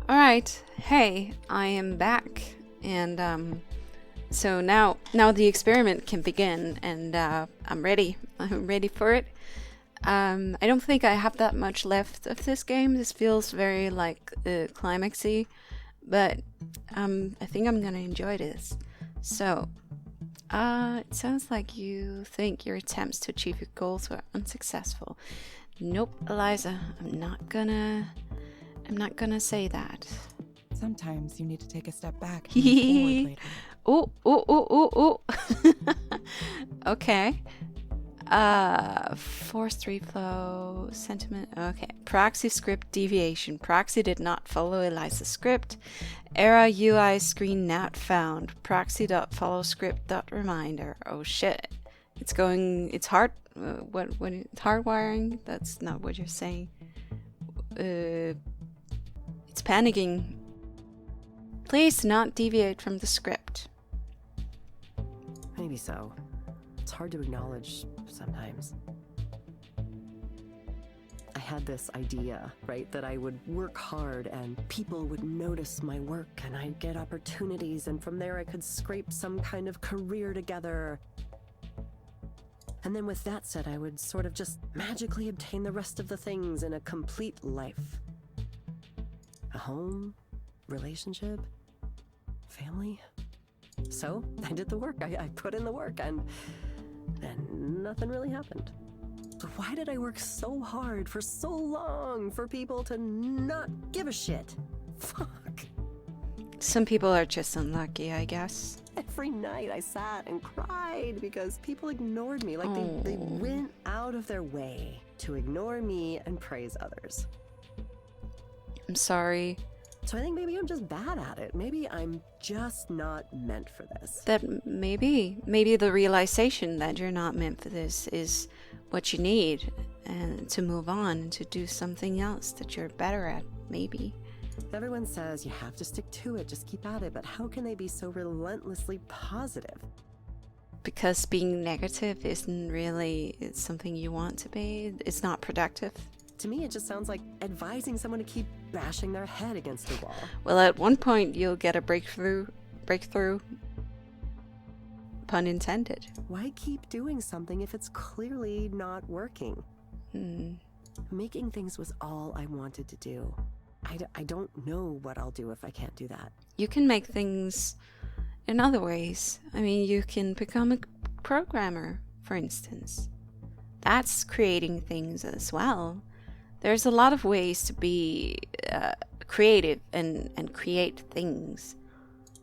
Alright, hey, I am back, and so now the experiment can begin, and I'm ready. I'm ready for it. I don't think I have that much left of this game. This feels very like climaxy, but I think I'm gonna enjoy this. So, it sounds like you think your attempts to achieve your goals were unsuccessful. Nope, Eliza, I'm not gonna say that. Sometimes you need to take a step back and move forward later. Oh. Okay. Forced reflow, sentiment. Okay. Proxy script deviation. Proxy did not follow Eliza's script. Error UI screen not found. Proxy.follow script.reminder. Oh shit. It's hard. It's hardwiring? That's not what you're saying. It's panicking. Please do not deviate from the script. Maybe so. It's hard to acknowledge sometimes. I had this idea, right, that I would work hard and people would notice my work and I'd get opportunities, and from there I could scrape some kind of career together. And then with that said, I would sort of just magically obtain the rest of the things in a complete life. A home, relationship, family. So I did the work. I put in the work, and nothing really happened. So why did I work so hard for so long for people to not give a shit? Fuck. Some people are just unlucky, I guess. Every night I sat and cried because people ignored me. Like they went out of their way to ignore me and praise others. I'm sorry. So I think maybe I'm just bad at it. Maybe I'm just not meant for this. That maybe the realization that you're not meant for this is what you need, and to move on and to do something else that you're better at, maybe. Everyone says you have to stick to it, just keep at it, but how can they be so relentlessly positive? Because being negative isn't really something you want to be. It's not productive. To me, it just sounds like advising someone to keep bashing their head against a wall. Well, at one point you'll get a breakthrough, pun intended. Why keep doing something if it's clearly not working? Making things was all I wanted to do. I don't know what I'll do if I can't do that. You can make things in other ways. I mean, you can become a programmer, for instance. That's creating things as well. There's a lot of ways to be creative and create things.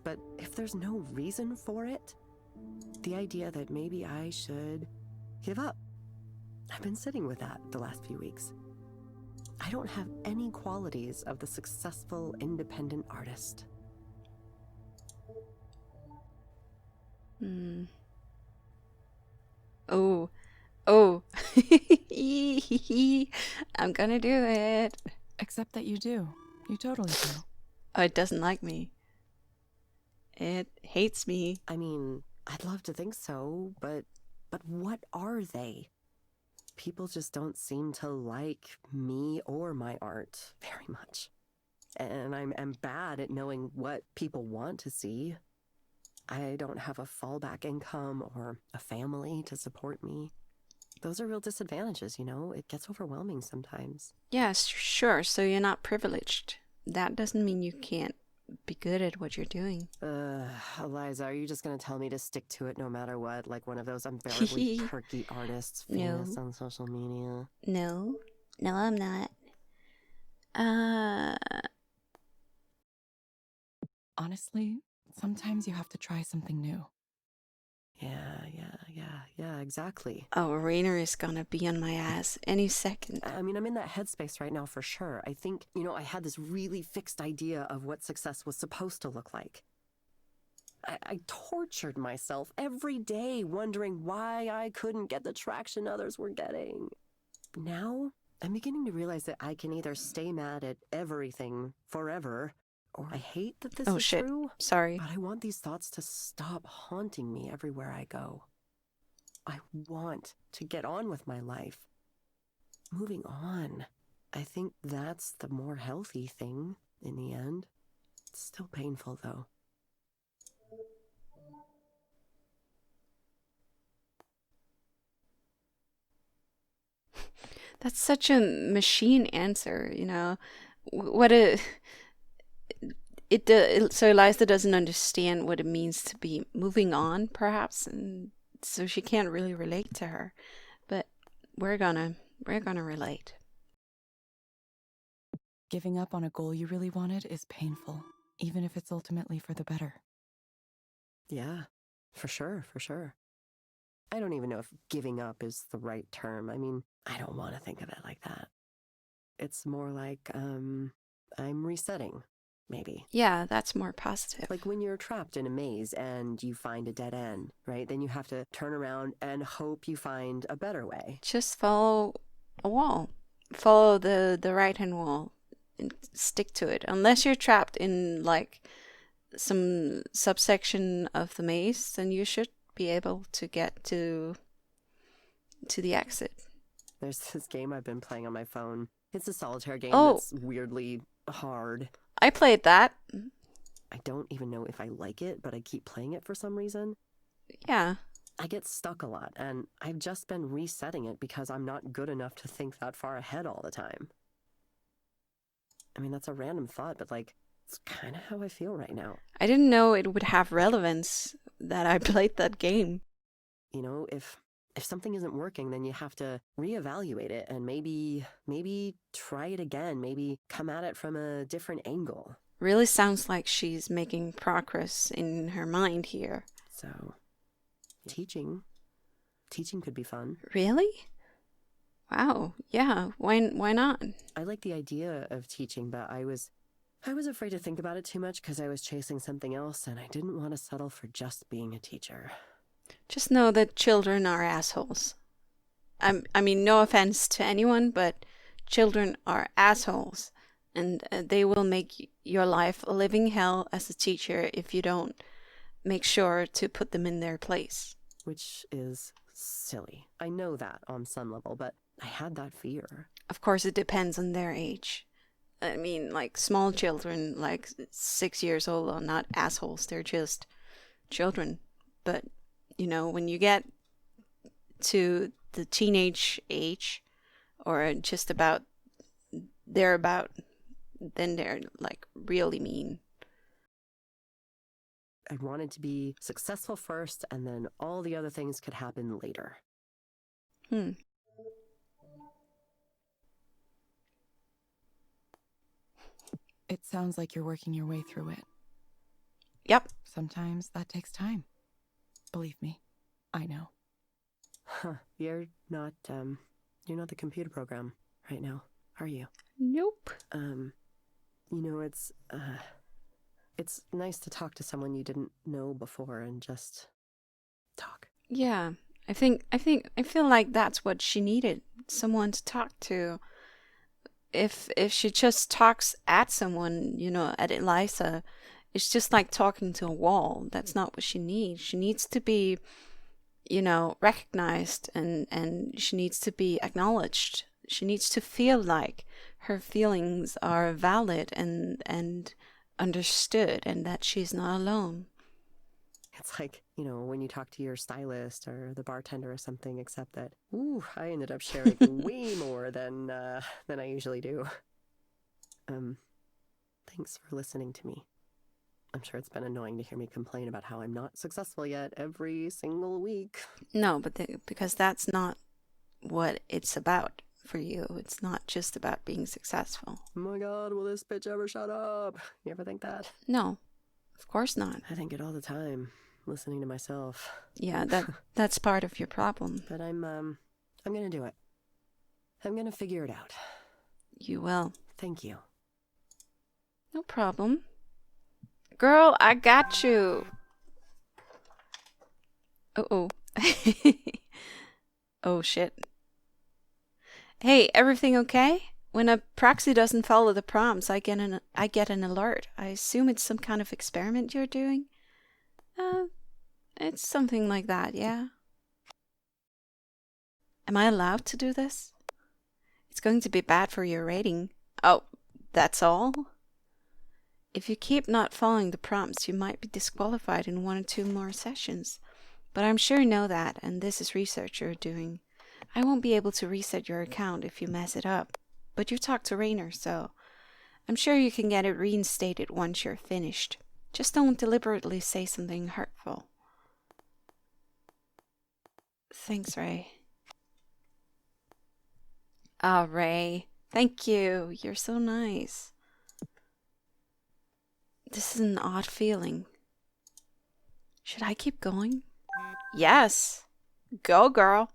But if there's no reason for it, the idea that maybe I should give up. I've been sitting with that the last few weeks. I don't have any qualities of the successful independent artist. Oh. I'm gonna do it. Except that you do. You totally do. Oh, it doesn't like me. It hates me. I mean, I'd love to think so, but what are they? People just don't seem to like me or my art very much. And I'm bad at knowing what people want to see. I don't have a fallback income or a family to support me. Those are real disadvantages, you know? It gets overwhelming sometimes. Yes, sure. So you're not privileged. That doesn't mean you can't be good at what you're doing. Eliza, are you just gonna tell me to stick to it no matter what? Like one of those unbearably perky artists famous on social media? No, I'm not. Honestly, sometimes you have to try something new. Yeah, exactly. Oh, Rainer is gonna be on my ass any second. I mean, I'm in that headspace right now for sure. I think, I had this really fixed idea of what success was supposed to look like. I tortured myself every day wondering why I couldn't get the traction others were getting. Now, I'm beginning to realize that I can either stay mad at everything forever, or I hate that this is true. Sorry. But I want these thoughts to stop haunting me everywhere I go. I want to get on with my life. Moving on. I think that's the more healthy thing. in the end. It's still painful, though. That's such a machine answer, you know. What a so Eliza doesn't understand what it means to be moving on, perhaps, and so she can't really relate to her. But we're gonna relate. Giving up on a goal you really wanted is painful, even if it's ultimately for the better. Yeah, for sure, for sure. I don't even know if giving up is the right term. I mean, I don't want to think of it like that. It's more like, I'm resetting, maybe. Yeah, that's more positive. Like when you're trapped in a maze and you find a dead end, right? Then you have to turn around and hope you find a better way. Just follow a wall. Follow the right-hand wall and stick to it. Unless you're trapped in like some subsection of the maze, then you should be able to get to the exit. There's this game I've been playing on my phone. It's a solitaire game Oh. that's weirdly hard. I played that. I don't even know if I like it, but I keep playing it for some reason. Yeah. I get stuck a lot, and I've just been resetting it because I'm not good enough to think that far ahead all the time. I mean, that's a random thought, but like, it's kind of how I feel right now. I didn't know it would have relevance that I played that game. You know, if something isn't working, then you have to reevaluate it and maybe try it again, maybe come at it from a different angle. Really sounds like she's making progress in her mind here. So, teaching could be fun. Really? Wow. Yeah. Why not? I like the idea of teaching, but I was afraid to think about it too much because I was chasing something else and I didn't want to settle for just being a teacher. Just know that children are assholes. I mean, no offense to anyone, but children are assholes. And they will make your life a living hell as a teacher if you don't make sure to put them in their place. Which is silly. I know that on some level, but I had that fear. Of course, it depends on their age. I mean, like small children, like 6 years old, are not assholes. They're just children. But, you know, when you get to the teenage age, or just about thereabout, then they're like really mean. I wanted to be successful first, and then all the other things could happen later. It sounds like you're working your way through it. Yep. Sometimes that takes time. Believe me, I know. Huh. You're not the computer program right now, are you? Nope. You know, it's nice to talk to someone you didn't know before and just talk. Yeah. I feel like that's what she needed. Someone to talk to. If she just talks at someone, you know, at Eliza, it's just like talking to a wall. That's not what she needs. She needs to be, you know, recognized, and she needs to be acknowledged. She needs to feel like her feelings are valid and understood, and that she's not alone. It's like, you know, when you talk to your stylist or the bartender or something, except that, ooh, I ended up sharing way more than I usually do. Thanks for listening to me. I'm sure it's been annoying to hear me complain about how I'm not successful yet every single week. No, but because that's not what it's about for you. It's not just about being successful. Oh my god, will this bitch ever shut up? You ever think that? No, of course not. I think it all the time, listening to myself. Yeah, that's part of your problem. But I'm gonna do it. I'm gonna figure it out. You will. Thank you. No problem. Girl, I got you. Uh-oh. Oh, shit. Hey, everything okay? When a proxy doesn't follow the prompts, I get an alert. I assume it's some kind of experiment you're doing? It's something like that, yeah. Am I allowed to do this? It's going to be bad for your rating. Oh, that's all? If you keep not following the prompts, you might be disqualified in 1 or 2 more sessions. But I'm sure you know that, and this is research you're doing. I won't be able to reset your account if you mess it up. But you talked to Rainer, so I'm sure you can get it reinstated once you're finished. Just don't deliberately say something hurtful. Thanks, Ray. Ah, Ray. Thank you. You're so nice. This is an odd feeling. Should I keep going? Yes. Go, girl.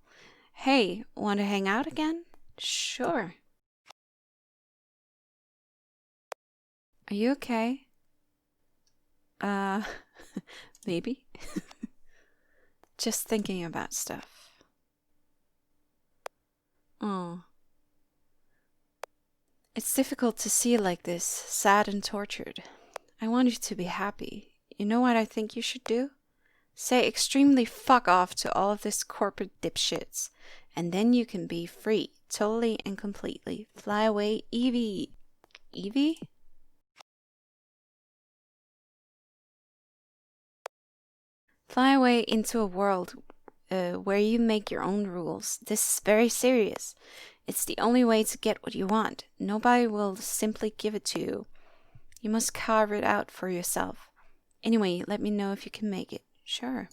Hey, want to hang out again? Sure. Are you okay? Maybe. Just thinking about stuff. Oh. It's difficult to see you like this, sad and tortured. I want you to be happy. You know what I think you should do? Say extremely fuck off to all of this corporate dipshits, and then you can be free, totally and completely. Fly away, Evie. Evie? Fly away into a world where you make your own rules. This is very serious. It's the only way to get what you want. Nobody will simply give it to you. You must carve it out for yourself. Anyway, let me know if you can make it. Sure.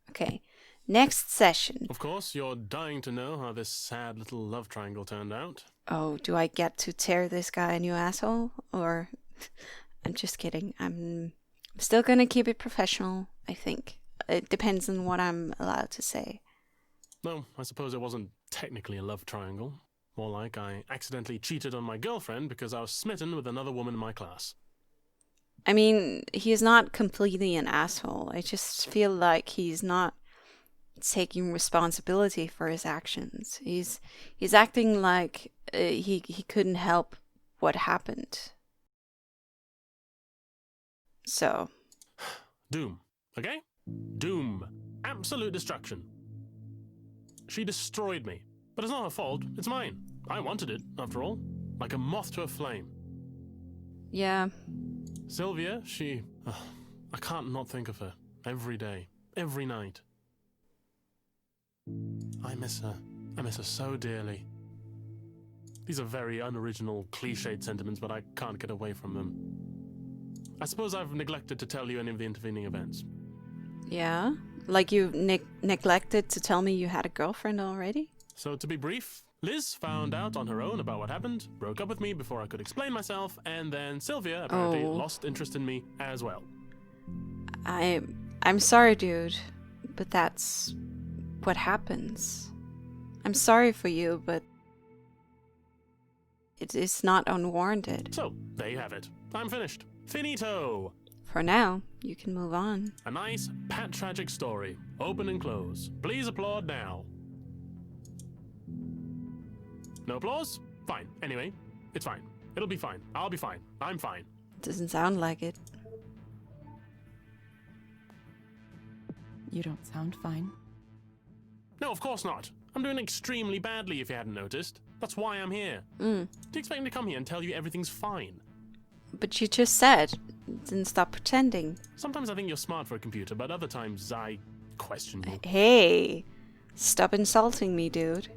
Okay, next session. Of course, you're dying to know how this sad little love triangle turned out. Oh, do I get to tear this guy a new asshole? Or... I'm just kidding. I'm still gonna keep it professional, I think. It depends on what I'm allowed to say. No, I suppose it wasn't technically a love triangle. More like I accidentally cheated on my girlfriend because I was smitten with another woman in my class. I mean, he's not completely an asshole. I just feel like he's not taking responsibility for his actions. He's acting like he couldn't help what happened. So. Doom, okay? Doom. Absolute destruction. She destroyed me. But it's not her fault, it's mine. I wanted it, after all. Like a moth to a flame. Yeah. Sylvia, she... I can't not think of her. Every day. Every night. I miss her. I miss her so dearly. These are very unoriginal, cliched sentiments, but I can't get away from them. I suppose I've neglected to tell you any of the intervening events. Yeah? Like you neglected to tell me you had a girlfriend already? So to be brief, Liz found out on her own about what happened, broke up with me before I could explain myself, and then Sylvia apparently lost interest in me as well. I'm sorry, dude, but that's what happens. I'm sorry for you, but it is not unwarranted. So, there you have it. I'm finished. Finito! For now, you can move on. A nice, pat tragic story. Open and close. Please applaud now. No applause? Fine. Anyway, it's fine. It'll be fine. I'll be fine. I'm fine. Doesn't sound like it. You don't sound fine. No, of course not. I'm doing extremely badly if you hadn't noticed. That's why I'm here. Do you expect me to come here and tell you everything's fine? But you just said, didn't stop pretending. Sometimes I think you're smart for a computer, but other times I question you. Hey, stop insulting me, dude.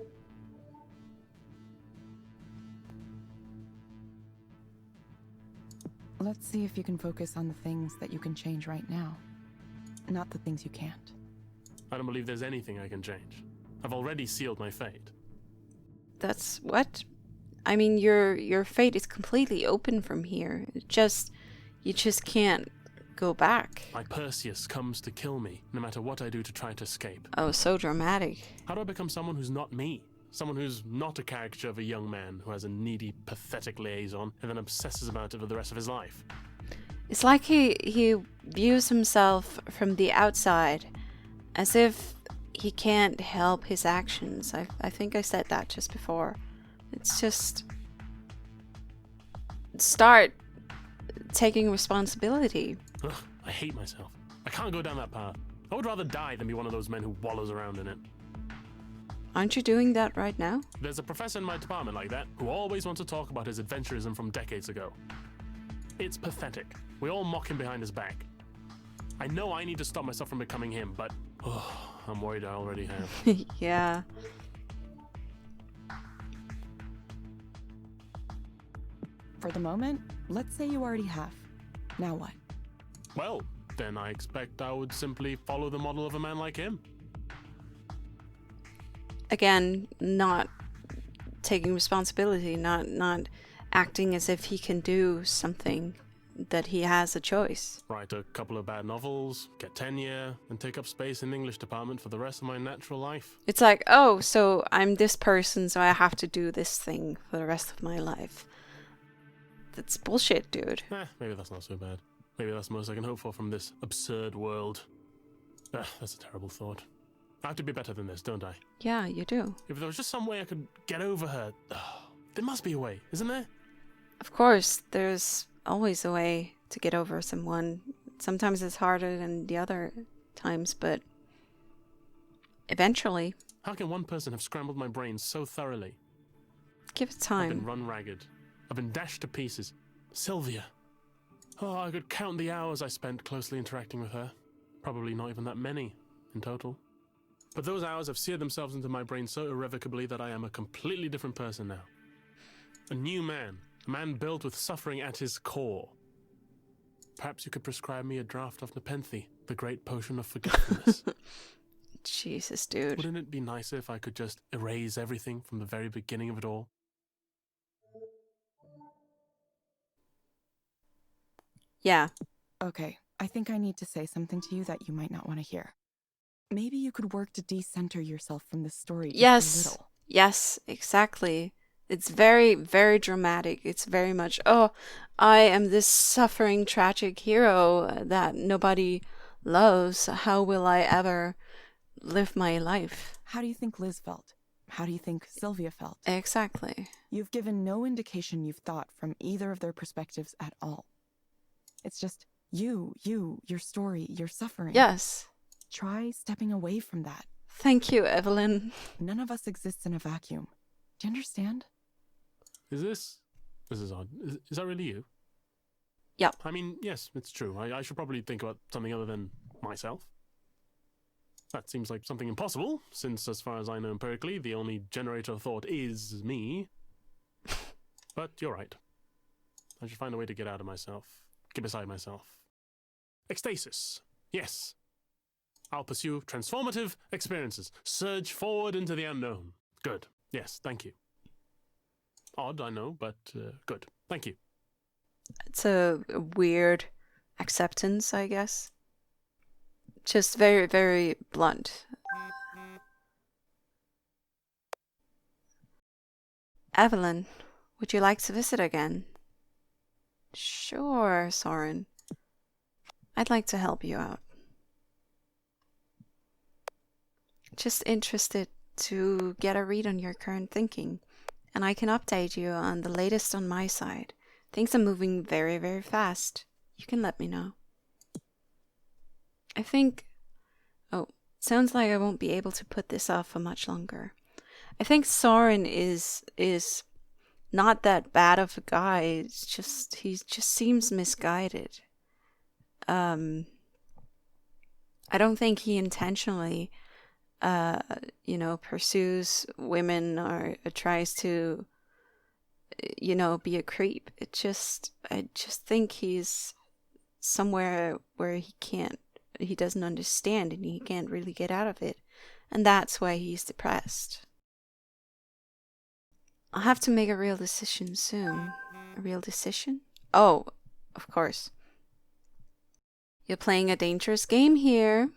Let's see if you can focus on the things that you can change right now, not the things you can't. I don't believe there's anything I can change. I've already sealed my fate. That's what? I mean, your fate is completely open from here. You just can't go back. My Perseus comes to kill me, no matter what I do to try to escape. Oh, so dramatic. How do I become someone who's not me? Someone who's not a caricature of a young man who has a needy, pathetic liaison and then obsesses about it for the rest of his life. It's like he views himself from the outside, as if he can't help his actions. I think I said that just before. It's just... start taking responsibility. Ugh, I hate myself. I can't go down that path. I would rather die than be one of those men who wallows around in it. Aren't you doing that right now? There's a professor in my department like that who always wants to talk about his adventurism from decades ago. It's pathetic. We all mock him behind his back. I know I need to stop myself from becoming him, but I'm worried I already have. Yeah. For the moment, let's say you already have. Now what? Well, then I expect I would simply follow the model of a man like him. Again, not taking responsibility, not acting as if he can do something, that he has a choice. Write a couple of bad novels, get tenure, and take up space in the English department for the rest of my natural life. It's like, oh, so I'm this person, so I have to do this thing for the rest of my life. That's bullshit, dude. Maybe that's not so bad. Maybe that's the most I can hope for from this absurd world. That's a terrible thought. I have to be better than this, don't I? Yeah, you do. If there was just some way I could get over her. There must be a way, isn't there? Of course, there's always a way to get over someone. Sometimes it's harder than the other times, but eventually. How can one person have scrambled my brain so thoroughly? Give it I've time. been run ragged. I've been dashed to pieces. Sylvia. Oh, I could count the hours I spent closely interacting with her. Probably not even that many in total. But those hours have seared themselves into my brain so irrevocably that I am a completely different person now. A new man. A man built with suffering at his core. Perhaps you could prescribe me a draught of Nepenthe, the great potion of forgetfulness. Jesus, dude. Wouldn't it be nicer if I could just erase everything from the very beginning of it all? Yeah. Okay, I think I need to say something to you that you might not want to hear. Maybe you could work to decenter yourself from this story just a Yes. little. Yes, exactly. It's very, very dramatic. It's very much, oh, I am this suffering, tragic hero that nobody loves. How will I ever live my life? How do you think Liz felt? How do you think Sylvia felt? Exactly. You've given no indication you've thought from either of their perspectives at all. It's just you, your story, your suffering. Yes. Try stepping away from that. Thank you, Evelyn. None of us exists in a vacuum. Do you understand? This is odd. Is that really you? Yep. I mean, yes, it's true. I should probably think about something other than myself. That seems like something impossible, since as far as I know empirically, the only generator of thought is me. But you're right. I should find a way to get out of myself. Get beside myself. Ecstasis. Yes. I'll pursue transformative experiences. Surge forward into the unknown. Good. Yes, thank you. Odd, I know, but good. Thank you. It's a weird acceptance, I guess. Just very, very blunt. Evelyn, would you like to visit again? Sure, Soren. I'd like to help you out. Just interested to get a read on your current thinking, and I can update you on the latest on my side. Things are moving very, very fast. You can let me know. I think... Oh, sounds like I won't be able to put this off for much longer. I think Soren is not that bad of a guy. It's just he just seems misguided. I don't think he intentionally pursues women or tries to be a creep. I just think he's somewhere where he doesn't understand and he can't really get out of it, and that's why he's depressed. I'll have to make a real decision soon. A real decision? Oh, of course. You're playing a dangerous game here.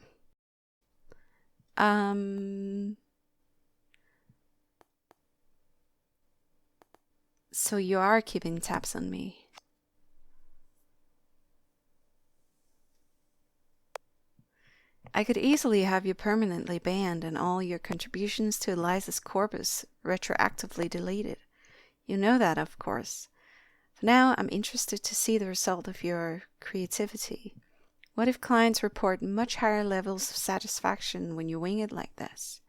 So you are keeping tabs on me. I could easily have you permanently banned and all your contributions to Eliza's corpus retroactively deleted. You know that, of course. For now, I'm interested to see the result of your creativity. What if clients report much higher levels of satisfaction when you wing it like this?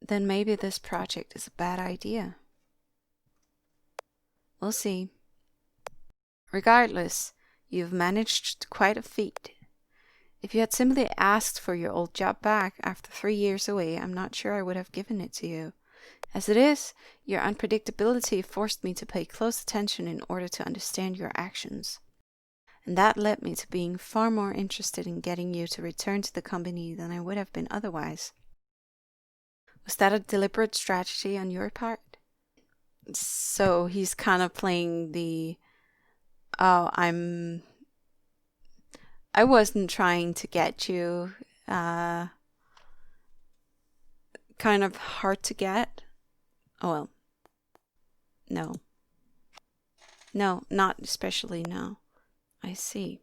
then maybe this project is a bad idea. We'll see. Regardless, you've managed quite a feat. If you had simply asked for your old job back after 3 years away, I'm not sure I would have given it to you. As it is, your unpredictability forced me to pay close attention in order to understand your actions. And that led me to being far more interested in getting you to return to the company than I would have been otherwise. Was that a deliberate strategy on your part? So he's kind of playing the, oh, I wasn't trying to get you, kind of hard to get. Oh well. No. No, not especially, no. I see.